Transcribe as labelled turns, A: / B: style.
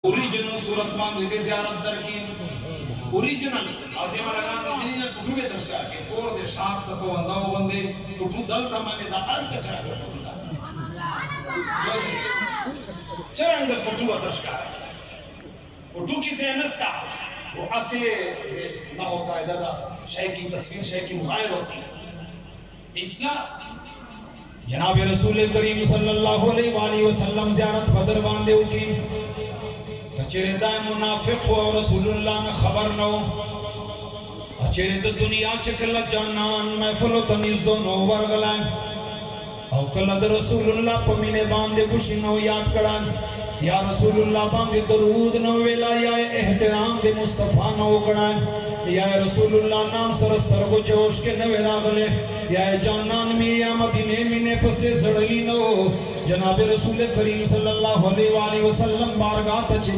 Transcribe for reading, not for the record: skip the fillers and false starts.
A: original صورت مان دے زیارت در کی اوریجنل عظیم لگان دنیا کٹو بے تشکار کے اور دے شاد سکو انداو بندے کٹو دل تمانے دا ارک چڑھ کر کٹو دا چرنگ کٹو تشکار کٹو کی سے نستا وہ اسے نہ ہو قائدہ دا شیخ کی تصویر شیخ کی مغائر ہوتی اسلام جناب رسول کریم صلی اللہ علیہ وآلہ وسلم زیارت بدر باندے اٹھی اچھے دائم منافق و رسول اللہ میں خبر نو اچھے تو دنیا چکل جانان محفل و تنیز دونوں ورغلائیں او کلد رسول اللہ پمینے باندے گوشی نو یاد کران یا رسول اللہ باندے درود نو ویلا یا احترام دے مصطفیٰ نو کران یا رسول اللہ نام سرستر کو چوش کے نوے راغلے یا جانان میں یا مدینے میں پسے زڑلی نو جناب رسول کریم صلی اللہ علیہ وآلہ وسلم بارگاہ تچے